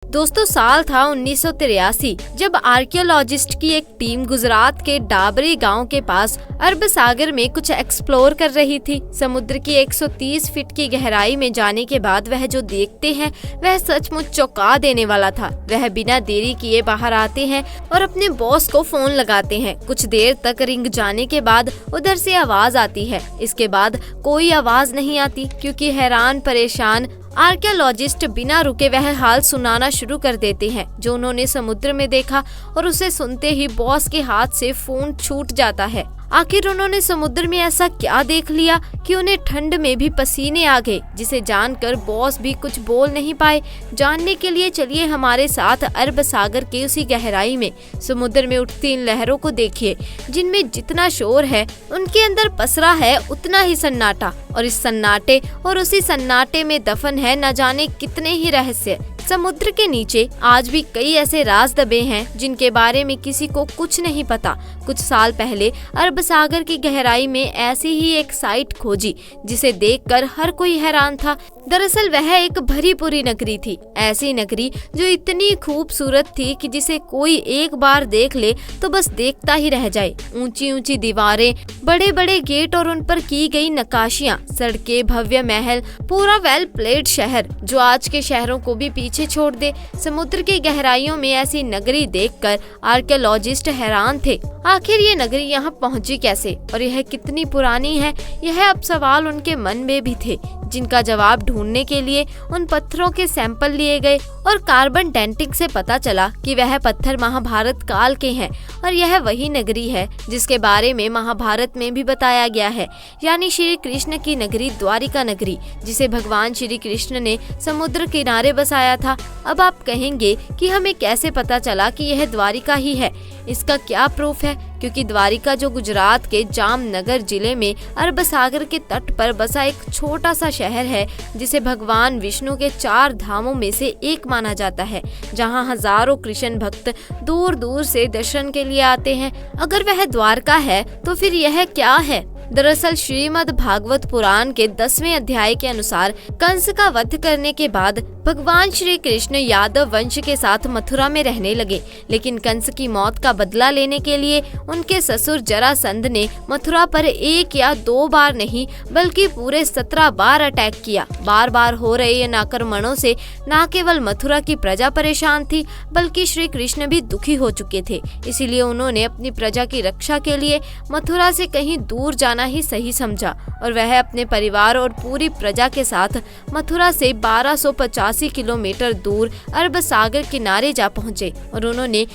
दोस्तों साल था 1983 जब आर्कियोलॉजिस्ट की एक टीम गुजरात के डाबरी गांव के पास अरब सागर में कुछ एक्सप्लोर कर रही थी। समुद्र की 130 फीट की गहराई में जाने के बाद वह जो देखते हैं वह सचमुच चौंका देने वाला था। वह बिना देरी किए बाहर आते हैं और अपने बॉस को फोन लगाते हैं। कुछ देर तक रिंग जाने के बाद उधर से आवाज आती है। इसके बाद कोई आवाज नहीं आती क्योंकि हैरान परेशान आर्कियोलॉजिस्ट बिना रुके वह हाल सुनाना शुरू कर देते हैं जो उन्होंने समुद्र में देखा, और उसे सुनते ही बॉस के हाथ से फोन छूट जाता है। आखिर उन्होंने समुद्र में ऐसा क्या देख लिया कि उन्हें ठंड में भी पसीने आ गए, जिसे जानकर बॉस भी कुछ बोल नहीं पाए। जानने के लिए चलिए हमारे साथ अरब सागर के उसी गहराई में समुद्र में उठती इन लहरों को देखिए, जिनमें जितना शोर है उनके अंदर पसरा है उतना ही सन्नाटा, और इस सन्नाटे और उसी सन्नाटे में दफन है न जाने कितने ही रहस्य। समुद्र के नीचे आज भी कई ऐसे राज दबे हैं जिनके बारे में किसी को कुछ नहीं पता। कुछ साल पहले अरब सागर की गहराई में ऐसी ही एक साइट खोजी जिसे देखकर हर कोई हैरान था। दरअसल वह एक भरी पूरी नगरी थी, ऐसी नगरी जो इतनी खूबसूरत थी कि जिसे कोई एक बार देख ले तो बस देखता ही रह जाए। ऊंची ऊंची दीवारें, बड़े बड़े गेट और उन पर की गई नक्काशियां, सड़कें, भव्य महल, पूरा वेल प्लेड शहर जो आज के शहरों को भी पीछे छोड़ दे। समुद्र की गहराइयों में ऐसी नगरी देखकर आर्कियोलॉजिस्ट हैरान थे। आखिर ये नगरी यहाँ पहुंची कैसे और यह कितनी पुरानी है, यह अब सवाल उनके मन में भी थे, जिनका जवाब ढूंढने के लिए उन पत्थरों के सैंपल लिए गए और कार्बन डेटिंग से पता चला कि वह पत्थर महाभारत काल के हैं और यह वही नगरी है जिसके बारे में महाभारत में भी बताया गया है, यानी श्री कृष्ण की नगरी, द्वारिका नगरी, जिसे भगवान श्री कृष्ण ने समुद्र किनारे बसाया था। अब आप कहेंगे कि हमें कैसे पता चला कि यह द्वारिका ही है? इसका क्या प्रूफ है? क्योंकि द्वारिका जो गुजरात के जामनगर जिले में अरब सागर के तट पर बसा एक छोटा सा शहर है, जिसे भगवान विष्णु के 4 धामों में से एक माना जाता है, जहां हजारों कृष्ण भक्त दूर दूर से दर्शन के लिए आते हैं। अगर वह द्वारका है तो फिर यह क्या है? दरअसल श्रीमद् भागवत पुराण के 10वें अध्याय के अनुसार कंस का वध करने के बाद भगवान श्री कृष्ण यादव वंश के साथ मथुरा में रहने लगे, लेकिन कंस की मौत का बदला लेने के लिए उनके ससुर जरासंध ने मथुरा पर 1 या 2 बार नहीं बल्कि पूरे 17 बार अटैक किया। बार बार हो रहे इन आक्रमणों से न केवल मथुरा की प्रजा परेशान थी बल्कि श्री कृष्ण भी दुखी हो चुके थे। इसीलिए उन्होंने अपनी प्रजा की रक्षा के लिए मथुरा से कहीं दूर जाना ही सही समझा और वह अपने परिवार और पूरी प्रजा के साथ मथुरा से 1285 किलोमीटर दूर अरब सागर किनारे जा पहुंचे और उन्होंने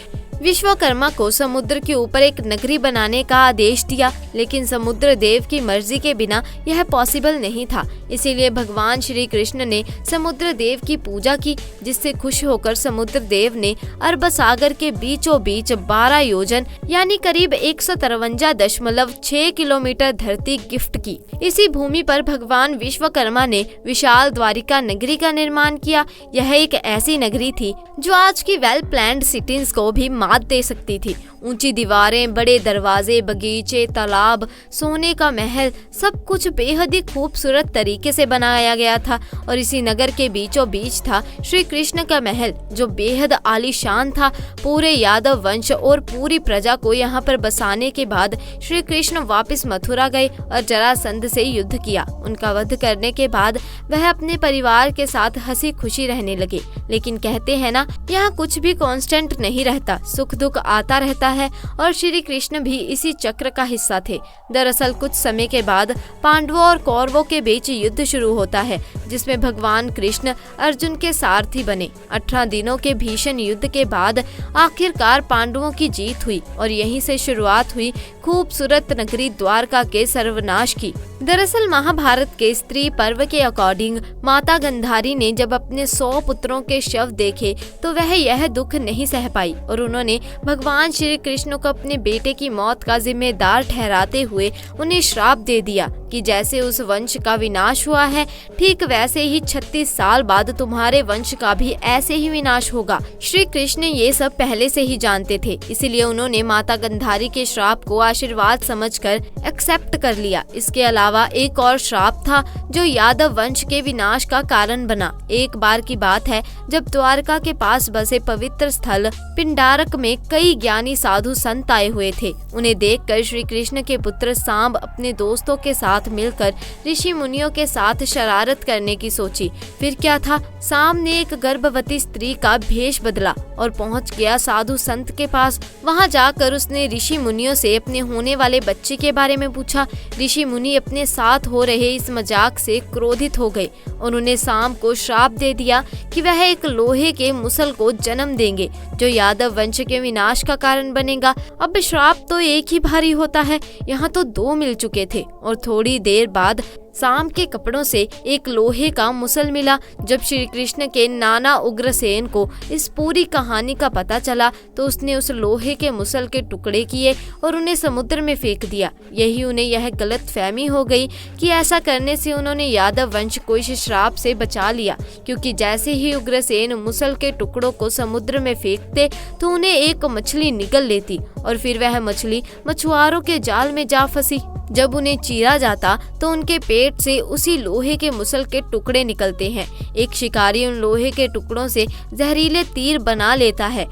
विश्वकर्मा को समुद्र के ऊपर एक नगरी बनाने का आदेश दिया, लेकिन समुद्र देव की मर्जी के बिना यह पॉसिबल नहीं था। इसीलिए भगवान श्री कृष्ण ने समुद्र देव की पूजा की, जिससे खुश होकर समुद्र देव ने अरब सागर के बीचों बीच 12 योजन यानी करीब 153.6 किलोमीटर धरती गिफ्ट की। इसी भूमि पर भगवान विश्वकर्मा ने विशाल द्वारिका नगरी का निर्माण किया। यह एक ऐसी नगरी थी जो आज की वेल प्लान्ड सिटीज को भी मात दे सकती थी। ऊंची दीवारें, बड़े दरवाजे, बगीचे, तालाब, सोने का महल, सब कुछ बेहद ही खूबसूरत तरीके से बनाया गया था। और इसी नगर के बीचों बीच था श्री कृष्ण का महल, जो बेहद आलीशान था। पूरे यादव वंश और पूरी प्रजा को यहाँ पर बसाने के बाद श्री कृष्ण वापस मथुरा गए और जरासंध से युद्ध किया। उनका वध करने के बाद वह अपने परिवार के साथ हंसी खुशी रहने लगे। लेकिन कहते हैं ना, यहाँ कुछ भी कांस्टेंट नहीं रहता, सुख दुख आता रहता है और श्री कृष्ण भी इसी चक्र का हिस्सा थे। दरअसल कुछ समय के बाद पांडवों और कौरवों के बीच युद्ध शुरू होता है, जिसमें भगवान कृष्ण अर्जुन के सारथी बने। 18 दिनों के भीषण युद्ध के बाद आखिरकार पांडवों की जीत हुई और यहीं से शुरुआत हुई खूबसूरत नगरी द्वारका के सर्वनाश की। दरअसल महाभारत के स्त्री पर्व के अकॉर्डिंग माता गंधारी ने जब अपने 100 पुत्रों के शव देखे तो वह यह दुख नहीं सह पाई और उन्होंने भगवान श्री कृष्ण को अपने बेटे की मौत का जिम्मेदार ठहराते हुए उन्हें श्राप दे दिया कि जैसे उस वंश का विनाश हुआ है, ठीक वैसे ही 36 साल बाद तुम्हारे वंश का भी ऐसे ही विनाश होगा। श्री कृष्ण ये सब पहले से ही जानते थे, इसीलिए उन्होंने माता गंधारी के श्राप को आशीर्वाद समझकर एक्सेप्ट कर लिया। इसके अलावा अलावा एक और श्राप था जो यादव वंश के विनाश का कारण बना। एक बार की बात है जब द्वारका के पास बसे पवित्र स्थल पिंडारक में कई ज्ञानी साधु संत आए हुए थे। उन्हें देखकर श्री कृष्ण के पुत्र सांब अपने दोस्तों के साथ मिलकर ऋषि मुनियों के साथ शरारत करने की सोची। फिर क्या था, सांब ने एक गर्भवती स्त्री का भेष बदला और पहुंच गया साधु संत के पास। वहां जाकर उसने ऋषि मुनियों से अपने होने वाले बच्चे के बारे में पूछा। ऋषि मुनि अपने साथ हो रहे इस मजाक से क्रोधित हो गए और उन्होंने सांब को श्राप दे दिया कि वह एक लोहे के मुसल को जन्म देंगे जो यादव वंश के विनाश का कारण बनेगा। अब श्राप तो एक ही भारी होता है, यहाँ तो दो मिल चुके थे। और थोड़ी देर बाद सांब के कपड़ों से एक लोहे का मुसल मिला। जब श्री कृष्ण के नाना उग्रसेन को इस पूरी कहानी का पता चला तो उसने उस लोहे के मुसल के टुकड़े किए और उन्हें समुद्र में फेंक दिया। यही उन्हें यह गलतफहमी हो गई कि ऐसा करने से उन्होंने यादव वंश को इस श्राप से बचा लिया, क्योंकि जैसे ही उग्रसेन मुसल के टुकड़ों को समुद्र में फेंकते तो उन्हें एक मछली निगल लेती और फिर वह मछली मछुआरों के जाल में जा फंसी। जब उन्हें चीरा जाता तो उनके पेट से उसी लोहे के मुसल के टुकड़े निकलते हैं। एक शिकारी उन लोहे के टुकड़ों से जहरीले तीर बना लेता है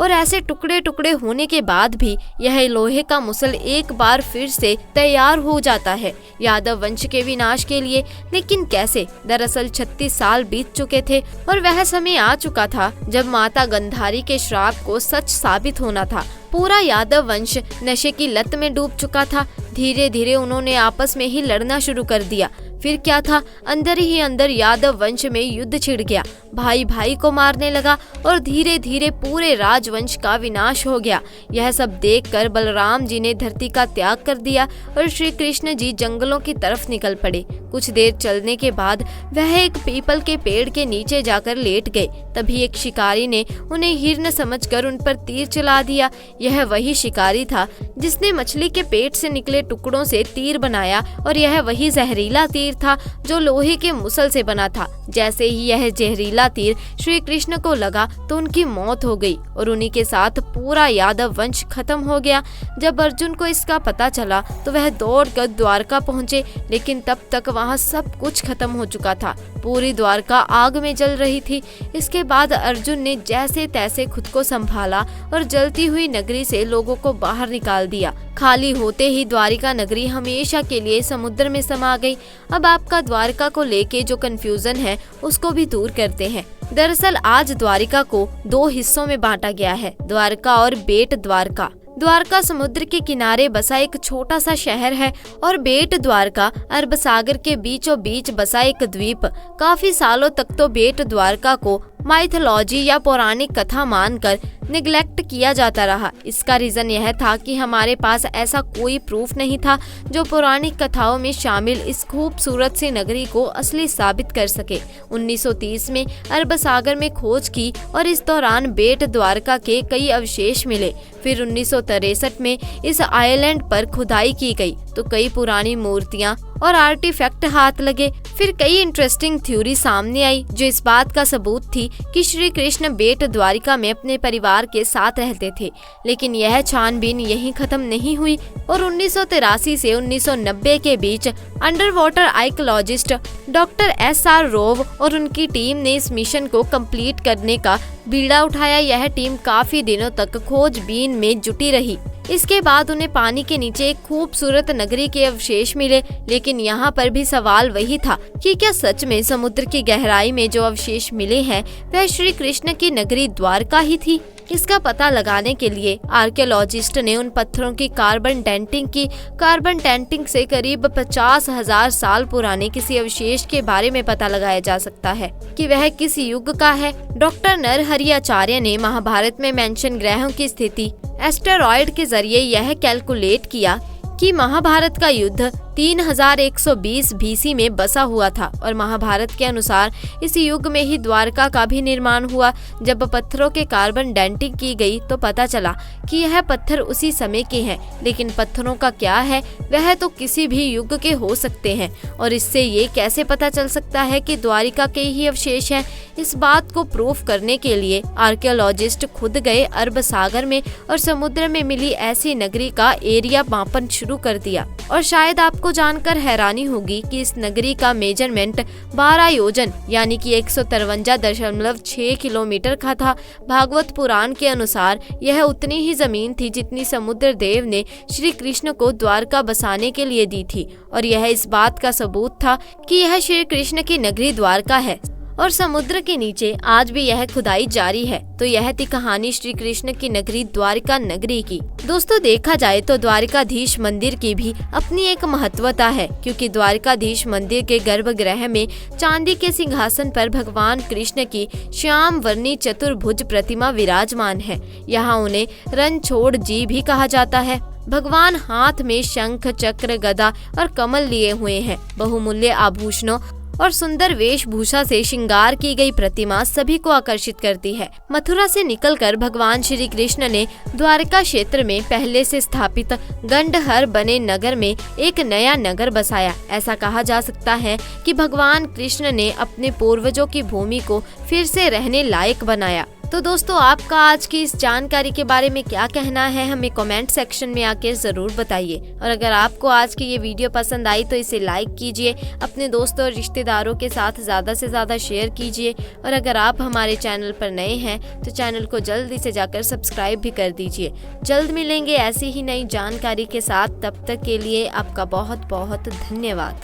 और ऐसे टुकड़े टुकड़े होने के बाद भी यह लोहे का मुसल एक बार फिर से तैयार हो जाता है यादव वंश के विनाश के लिए। लेकिन कैसे? दरअसल 36 साल बीत चुके थे और वह समय आ चुका था जब माता गंधारी के श्राप को सच साबित होना था। पूरा यादव वंश नशे की लत में डूब चुका था। धीरे धीरे उन्होंने आपस में ही लड़ना शुरू कर दिया। फिर क्या था, अंदर ही अंदर यादव वंश में युद्ध छिड़ गया। भाई भाई को मारने लगा और धीरे धीरे पूरे राजवंश का विनाश हो गया। यह सब देखकर बलराम जी ने धरती का त्याग कर दिया और श्री कृष्ण जी जंगलों की तरफ निकल पड़े। कुछ देर चलने के बाद वह एक पीपल के पेड़ के नीचे जाकर लेट गए। तभी एक शिकारी ने उन्हें हिरण समझकर उन पर तीर चला दिया। यह वही शिकारी था जिसने मछली के पेट से निकले टुकड़ों से तीर बनाया और यह वही जहरीला तीर था जो लोहे के मुसल से बना था। जैसे ही यह जहरीला तीर श्री कृष्ण को लगा तो उनकी मौत हो गई और उन्हीं के साथ पूरा यादव वंश खत्म हो गया। जब अर्जुन को इसका पता चला तो वह दौड़कर द्वारका पहुंचे, लेकिन तब तक वहां सब कुछ खत्म हो चुका था। पूरी द्वारका आग में जल रही थी। इसके बाद अर्जुन ने जैसे तैसे खुद को संभाला और जलती हुई नगरी से लोगों को बाहर निकाल दिया। खाली होते ही द्वारिका नगरी हमेशा के लिए समुद्र में समा गई। अब आपका द्वारका को लेके जो कंफ्यूजन है उसको भी दूर करते हैं। दरअसल आज द्वारिका को दो हिस्सों में बांटा गया है, द्वारका और बेट द्वारका। द्वारका समुद्र के किनारे बसा एक छोटा सा शहर है और बेट द्वारका अरब सागर के बीचों बीच बसा एक द्वीप। काफी सालों तक तो बेट द्वारका को माइथोलॉजी या पौराणिक कथा मानकर निग्लेक्ट किया जाता रहा। इसका रीजन यह था कि हमारे पास ऐसा कोई प्रूफ नहीं था जो पौराणिक कथाओं में शामिल इस खूबसूरत सी नगरी को असली साबित कर सके। 1930 में अरब सागर में खोज की और इस दौरान बेट द्वारका के कई अवशेष मिले। फिर 1963 में इस आइलैंड पर खुदाई की गई तो कई पुरानी मूर्तियां और आर्टिफैक्ट हाथ लगे। फिर कई इंटरेस्टिंग थ्योरी सामने आई जो इस बात का सबूत थी कि श्री कृष्ण बेट द्वारिका में अपने परिवार के साथ रहते थे। लेकिन यह छानबीन यहीं खत्म नहीं हुई और 1983 से 1990 के बीच under water archaeologist doctor SR Rao और उनकी टीम ने इस मिशन को कंप्लीट करने का बीड़ा उठाया। यह टीम काफी दिनों तक खोजबीन में जुटी रही। इसके बाद उन्हें पानी के नीचे एक खूबसूरत नगरी के अवशेष मिले, लेकिन यहाँ पर भी सवाल वही था कि क्या सच में समुद्र की गहराई में जो अवशेष मिले हैं वह श्री कृष्ण की नगरी द्वारका ही थी। इसका पता लगाने के लिए आर्कियोलॉजिस्ट ने उन पत्थरों की कार्बन डेंटिंग की। कार्बन डेंटिंग से करीब 50,000 साल पुराने किसी अवशेष के बारे में पता लगाया जा सकता है कि वह किस युग का है। डॉक्टर नरहरि आचार्य ने महाभारत में मेंशन ग्रहों की स्थिति एस्टेरॉयड के जरिए यह कैलकुलेट किया कि महाभारत का युद्ध 3120 BC में बसा हुआ था और महाभारत के अनुसार इस युग में ही द्वारका का भी निर्माण हुआ। जब पत्थरों के कार्बन डेंटिंग की गई तो पता चला कि यह पत्थर उसी समय के हैं, लेकिन पत्थरों का क्या है वह तो किसी भी युग के हो सकते हैं। और इससे ये कैसे पता चल सकता है कि द्वारिका के ही अवशेष हैं? इस बात को प्रूफ करने के लिए आर्कियोलॉजिस्ट खुद गए अरब सागर में और समुद्र में मिली ऐसी नगरी का एरिया मापन शुरू कर दिया। और शायद आपको आपको जानकर हैरानी होगी कि इस नगरी का मेजरमेंट 12 योजन यानी कि 153.6 किलोमीटर का था। भागवत पुराण के अनुसार यह उतनी ही जमीन थी जितनी समुद्र देव ने श्री कृष्ण को द्वारका बसाने के लिए दी थी, और यह इस बात का सबूत था कि यह श्री कृष्ण की नगरी द्वारका है और समुद्र के नीचे आज भी यह खुदाई जारी है। तो यह थी कहानी श्री कृष्ण की नगरी द्वारिका नगरी की। दोस्तों, देखा जाए तो द्वारिकाधीश मंदिर की भी अपनी एक महत्वता है, क्योंकि द्वारिकाधीश मंदिर के गर्भगृह में चांदी के सिंहासन पर भगवान कृष्ण की श्याम वर्णी चतुर्भुज प्रतिमा विराजमान है। यहाँ उन्हें रणछोड़ जी भी कहा जाता है। भगवान हाथ में शंख, चक्र, गदा और कमल लिए हुए हैं। बहुमूल्य आभूषणों और सुंदर वेशभूषा से श्रृंगार की गई प्रतिमा सभी को आकर्षित करती है। मथुरा से निकलकर भगवान श्री कृष्ण ने द्वारका क्षेत्र में पहले से स्थापित गंडहर बने नगर में एक नया नगर बसाया। ऐसा कहा जा सकता है कि भगवान कृष्ण ने अपने पूर्वजों की भूमि को फिर से रहने लायक बनाया। तो दोस्तों, आपका आज की इस जानकारी के बारे में क्या कहना है, हमें कमेंट सेक्शन में आके जरूर बताइए। और अगर आपको आज की ये वीडियो पसंद आई तो इसे लाइक कीजिए, अपने दोस्तों और रिश्तेदारों के साथ ज़्यादा से ज़्यादा शेयर कीजिए। और अगर आप हमारे चैनल पर नए हैं तो चैनल को जल्दी से जाकर सब्सक्राइब भी कर दीजिए। जल्द मिलेंगे ऐसी ही नई जानकारी के साथ, तब तक के लिए आपका बहुत बहुत धन्यवाद।